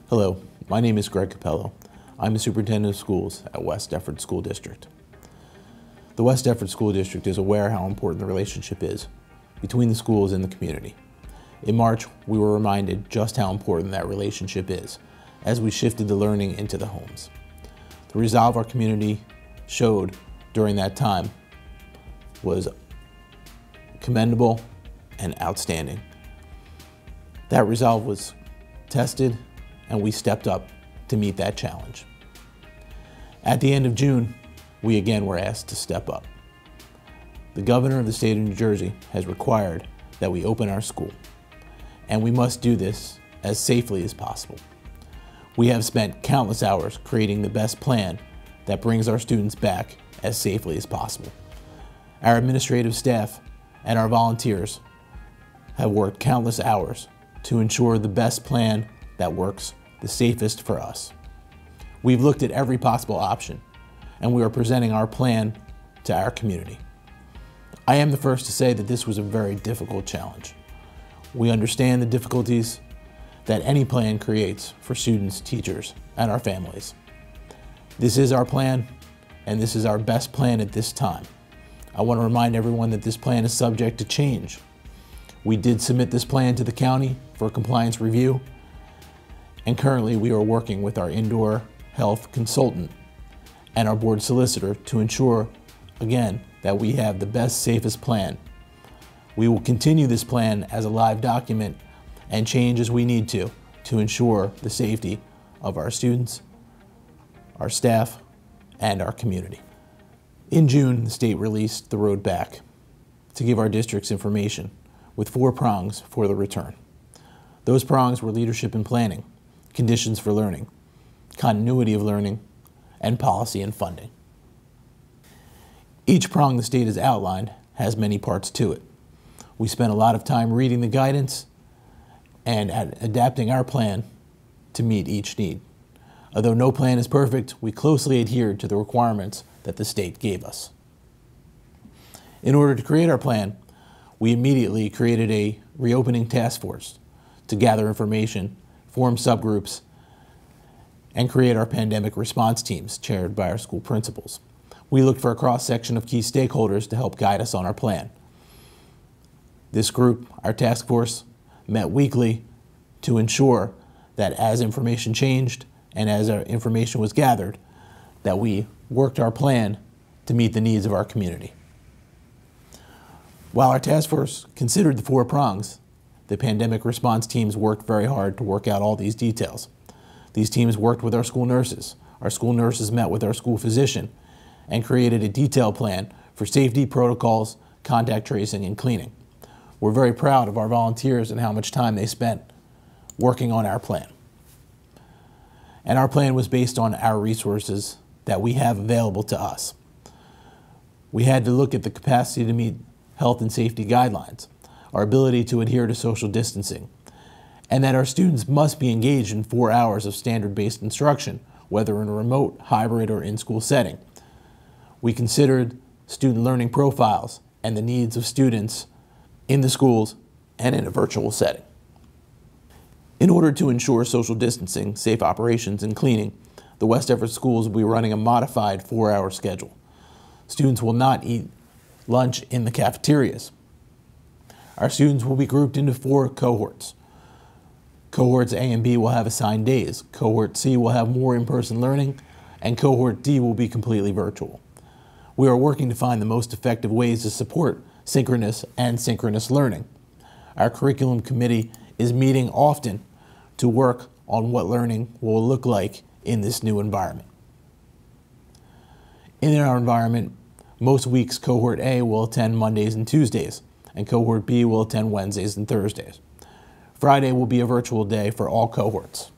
Hello, my name is Greg Cappello. I'm the Superintendent of Schools at West Deptford School District. The West Deptford School District is aware how important the relationship is between the schools and the community. In March, we were reminded just how important that relationship is as we shifted the learning into the homes. The resolve our community showed during that time was commendable and outstanding. That resolve was tested, and we stepped up to meet that challenge. At the end of June, we again were asked to step up. The governor of the state of New Jersey has required that we open our school, and we must do this as safely as possible. We have spent countless hours creating the best plan that brings our students back as safely as possible. Our administrative staff and our volunteers have worked countless hours to ensure the best plan that works the safest for us. We've looked at every possible option, and we are presenting our plan to our community. I am the first to say that this was a very difficult challenge. We understand the difficulties that any plan creates for students, teachers, and our families. This is our plan, and this is our best plan at this time. I want to remind everyone that this plan is subject to change. We did submit this plan to the county for compliance review, and currently we are working with our indoor health consultant and our board solicitor to ensure, again, that we have the best, safest plan. We will continue this plan as a live document and change as we need to ensure the safety of our students, our staff, and our community. In June, the state released the road back to give our districts information with 4 prongs for the return. Those prongs were leadership and planning, conditions for learning, continuity of learning, and policy and funding. Each prong the state has outlined has many parts to it. We spent a lot of time reading the guidance and adapting our plan to meet each need. Although no plan is perfect, we closely adhered to the requirements that the state gave us. In order to create our plan, we immediately created a reopening task force to gather information, form subgroups, and create our pandemic response teams chaired by our school principals. We looked for a cross-section of key stakeholders to help guide us on our plan. This group, our task force, met weekly to ensure that as information changed and as our information was gathered, that we worked our plan to meet the needs of our community. While our task force considered the 4 prongs, the pandemic response teams worked very hard to work out all these details. These teams worked with our school nurses. Our school nurses met with our school physician and created a detailed plan for safety protocols, contact tracing, and cleaning. We're very proud of our volunteers and how much time they spent working on our plan. And our plan was based on our resources that we have available to us. We had to look at the capacity to meet health and safety guidelines, our ability to adhere to social distancing, and that our students must be engaged in 4 hours of standard-based instruction, whether in a remote, hybrid, or in-school setting. We considered student learning profiles and the needs of students in the schools and in a virtual setting. In order to ensure social distancing, safe operations, and cleaning, the West Deptford schools will be running a modified 4-hour schedule. Students will not eat lunch in the cafeterias. Our students will be grouped into 4 cohorts. Cohorts A and B will have assigned days. Cohort C will have more in-person learning, and Cohort D will be completely virtual. We are working to find the most effective ways to support synchronous and synchronous learning. Our curriculum committee is meeting often to work on what learning will look like in this new environment. In our environment, most weeks Cohort A will attend Mondays and Tuesdays, and Cohort B will attend Wednesdays and Thursdays. Friday will be a virtual day for all cohorts.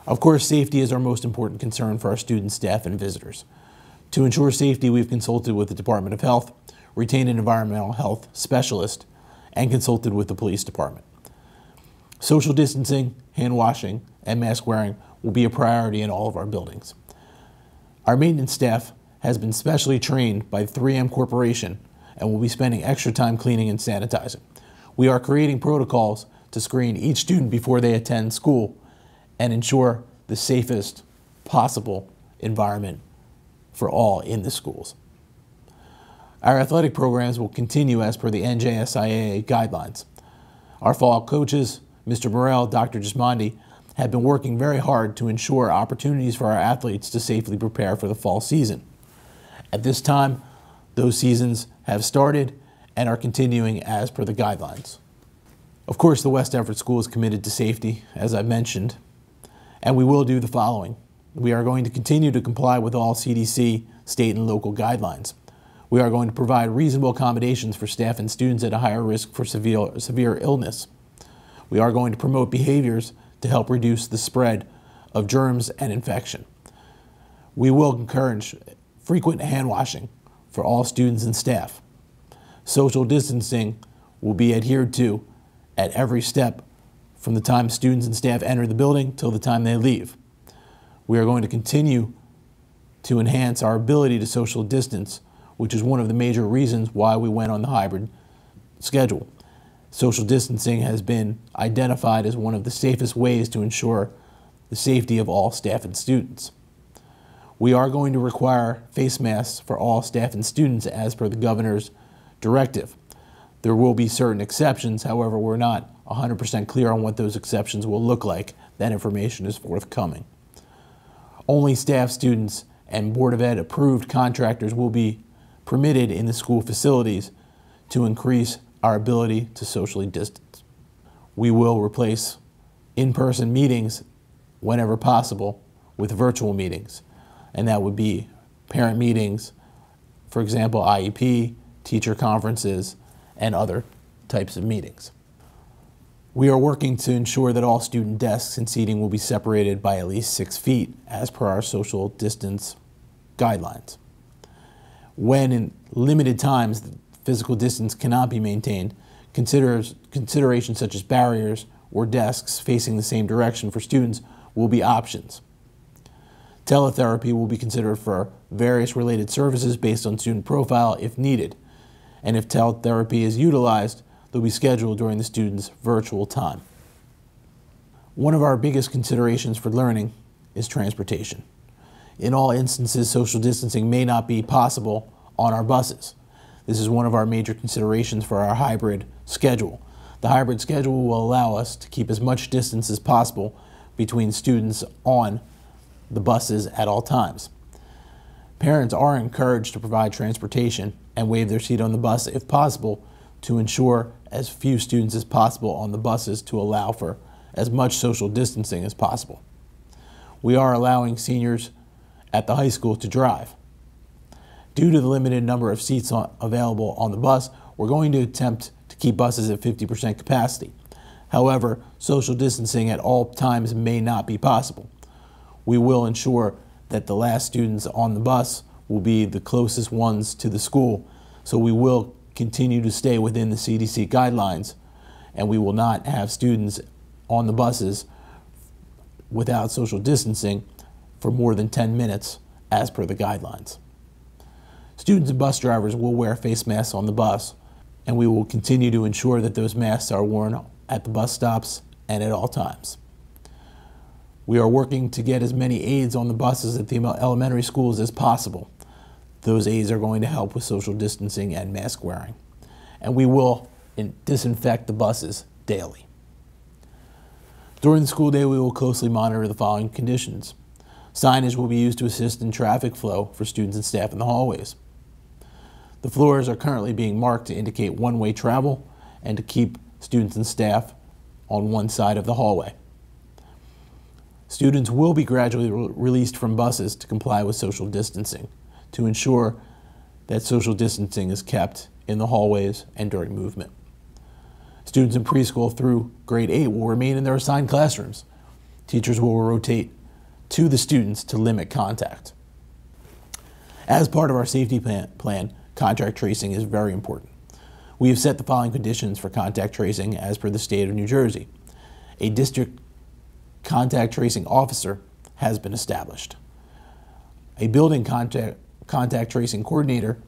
Of course, safety is our most important concern for our students, staff, and visitors. To ensure safety, we've consulted with the Department of Health, retained an environmental health specialist, and consulted with the police department. Social distancing, hand washing, and mask wearing will be a priority in all of our buildings. Our maintenance staff has been specially trained by 3M Corporation and will be spending extra time cleaning and sanitizing. We are creating protocols to screen each student before they attend school and ensure the safest possible environment for all in the schools. Our athletic programs will continue as per the NJSIAA guidelines. Our fall coaches, Mr. Morel, Dr. Gismondi, have been working very hard to ensure opportunities for our athletes to safely prepare for the fall season. At this time, those seasons have started and are continuing as per the guidelines. Of course, the West Deptford School is committed to safety, as I mentioned, and we will do the following. We are going to continue to comply with all CDC, state, and local guidelines. We are going to provide reasonable accommodations for staff and students at a higher risk for severe illness. We are going to promote behaviors to help reduce the spread of germs and infection. We will encourage frequent hand washing for all students and staff. Social distancing will be adhered to at every step from the time students and staff enter the building till the time they leave. We are going to continue to enhance our ability to social distance, which is one of the major reasons why we went on the hybrid schedule. Social distancing has been identified as one of the safest ways to ensure the safety of all staff and students. We are going to require face masks for all staff and students as per the governor's directive. There will be certain exceptions, however, we're not 100% clear on what those exceptions will look like. That information is forthcoming. Only staff, students, and Board of Ed approved contractors will be permitted in the school facilities to increase our ability to socially distance. We will replace in-person meetings whenever possible with virtual meetings, and that would be parent meetings, for example, IEP, teacher conferences, and other types of meetings. We are working to ensure that all student desks and seating will be separated by at least 6 feet as per our social distance guidelines. When in limited times the physical distance cannot be maintained, considerations such as barriers or desks facing the same direction for students will be options. Teletherapy will be considered for various related services based on student profile if needed, and if teletherapy is utilized, they'll be scheduled during the student's virtual time. One of our biggest considerations for learning is transportation. In all instances, social distancing may not be possible on our buses. This is one of our major considerations for our hybrid schedule. The hybrid schedule will allow us to keep as much distance as possible between students on the buses at all times. Parents are encouraged to provide transportation and waive their seat on the bus if possible to ensure as few students as possible on the buses to allow for as much social distancing as possible. We are allowing seniors at the high school to drive. Due to the limited number of seats available on the bus, we're going to attempt to keep buses at 50% capacity. However, social distancing at all times may not be possible. We will ensure that the last students on the bus will be the closest ones to the school, so we will continue to stay within the CDC guidelines, and we will not have students on the buses without social distancing for more than 10 minutes as per the guidelines. Students and bus drivers will wear face masks on the bus, and we will continue to ensure that those masks are worn at the bus stops and at all times. We are working to get as many aides on the buses at the elementary schools as possible. Those aides are going to help with social distancing and mask wearing. And we will disinfect the buses daily. During the school day, we will closely monitor the following conditions. Signage will be used to assist in traffic flow for students and staff in the hallways. The floors are currently being marked to indicate one-way travel and to keep students and staff on one side of the hallway. Students will be gradually released from buses to comply with social distancing to ensure that social distancing is kept in the hallways and during movement. Students in preschool through grade 8 will remain in their assigned classrooms. Teachers will rotate to the students to limit contact. As part of our safety plan, contact tracing is very important. We have set the following conditions for contact tracing as per the state of New Jersey. A district contact tracing officer has been established. A building contact tracing coordinator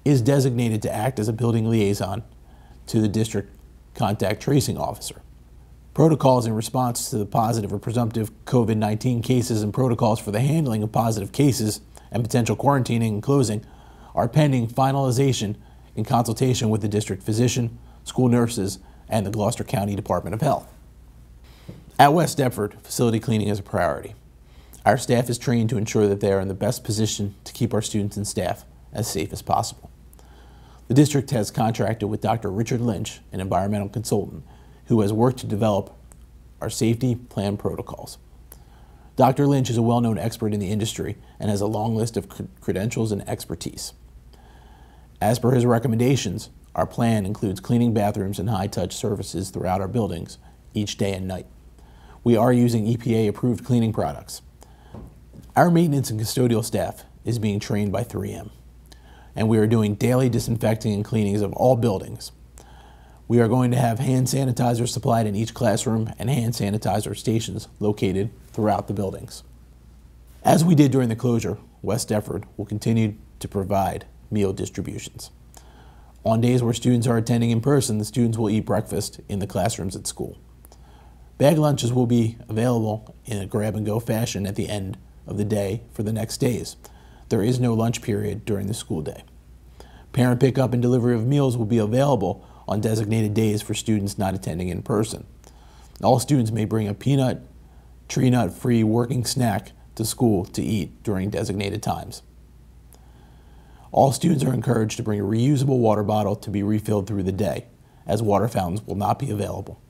is designated to act as a building liaison to the district contact tracing officer. Protocols in response to the positive or presumptive COVID-19 cases and protocols for the handling of positive cases and potential quarantining and closing are pending finalization in consultation with the district physician, school nurses, and the Gloucester County Department of Health. At West Deptford, facility cleaning is a priority. Our staff is trained to ensure that they are in the best position to keep our students and staff as safe as possible. The district has contracted with Dr. Richard Lynch, an environmental consultant, who has worked to develop our safety plan protocols. Dr. Lynch is a well-known expert in the industry and has a long list of credentials and expertise. As per his recommendations, our plan includes cleaning bathrooms and high-touch services throughout our buildings each day and night. We are using EPA-approved cleaning products. Our maintenance and custodial staff is being trained by 3M, and we are doing daily disinfecting and cleanings of all buildings. We are going to have hand sanitizer supplied in each classroom and hand sanitizer stations located throughout the buildings. As we did during the closure, West Deptford will continue to provide meal distributions. On days where students are attending in person, the students will eat breakfast in the classrooms at school. Bag lunches will be available in a grab-and-go fashion at the end of the day for the next days. There is no lunch period during the school day. Parent pickup and delivery of meals will be available on designated days for students not attending in person. All students may bring a peanut, tree nut-free working snack to school to eat during designated times. All students are encouraged to bring a reusable water bottle to be refilled through the day, as water fountains will not be available.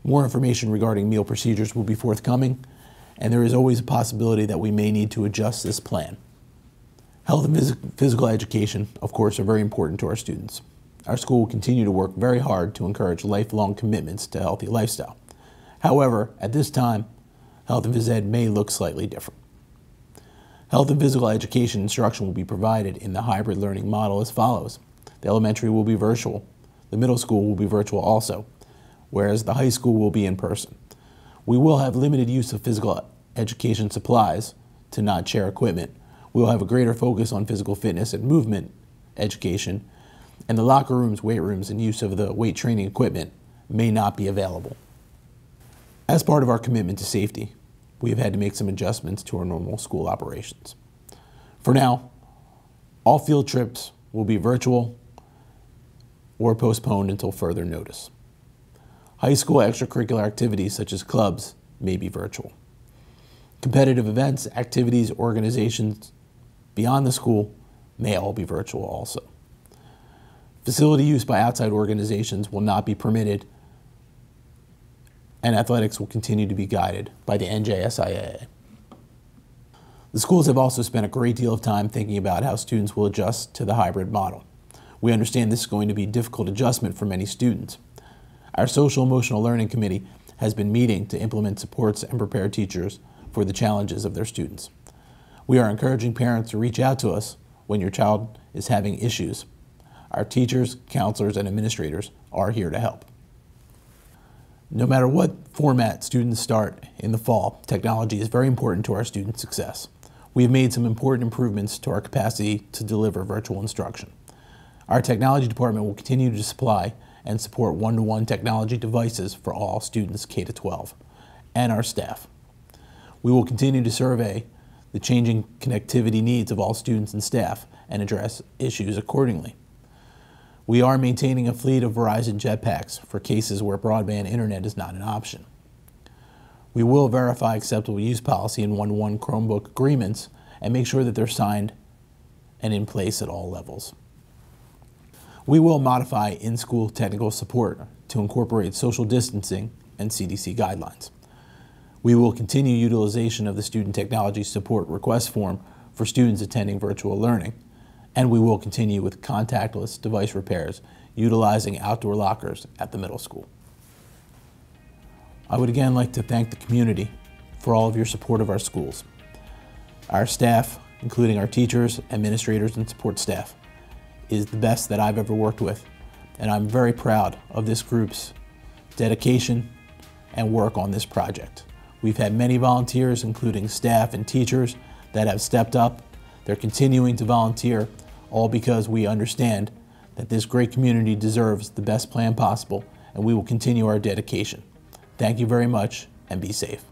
More information regarding meal procedures will be forthcoming, and there is always a possibility that we may need to adjust this plan. Health and physical education, of course, are very important to our students. Our school will continue to work very hard to encourage lifelong commitments to a healthy lifestyle. However, at this time, health and phys ed may look slightly different. Health and physical education instruction will be provided in the hybrid learning model as follows. The elementary will be virtual. The middle school will be virtual also, whereas the high school will be in person. We will have limited use of physical education supplies to not share equipment. We will have a greater focus on physical fitness and movement education, and the locker rooms, weight rooms, and use of the weight training equipment may not be available. As part of our commitment to safety, we have had to make some adjustments to our normal school operations. For now, all field trips will be virtual or postponed until further notice. High school extracurricular activities such as clubs may be virtual. Competitive events, activities, organizations beyond the school may all be virtual also. Facility use by outside organizations will not be permitted, and athletics will continue to be guided by the NJSIAA. The schools have also spent a great deal of time thinking about how students will adjust to the hybrid model. We understand this is going to be a difficult adjustment for many students. Our Social Emotional Learning Committee has been meeting to implement supports and prepare teachers for the challenges of their students. We are encouraging parents to reach out to us when your child is having issues. Our teachers, counselors, and administrators are here to help. No matter what format students start in the fall, technology is very important to our student success. We have made some important improvements to our capacity to deliver virtual instruction. Our technology department will continue to supply and support one-to-one technology devices for all students K-12 and our staff. We will continue to survey the changing connectivity needs of all students and staff and address issues accordingly. We are maintaining a fleet of Verizon jetpacks for cases where broadband internet is not an option. We will verify acceptable use policy in one-to-one Chromebook agreements and make sure that they're signed and in place at all levels. We will modify in-school technical support to incorporate social distancing and CDC guidelines. We will continue utilization of the Student Technology Support Request Form for students attending virtual learning, and we will continue with contactless device repairs utilizing outdoor lockers at the middle school. I would again like to thank the community for all of your support of our schools. Our staff, including our teachers, administrators, and support staff, is the best that I've ever worked with, and I'm very proud of this group's dedication and work on this project. We've had many volunteers, including staff and teachers, that have stepped up. They're continuing to volunteer, all because we understand that this great community deserves the best plan possible, and we will continue our dedication. Thank you very much, and be safe.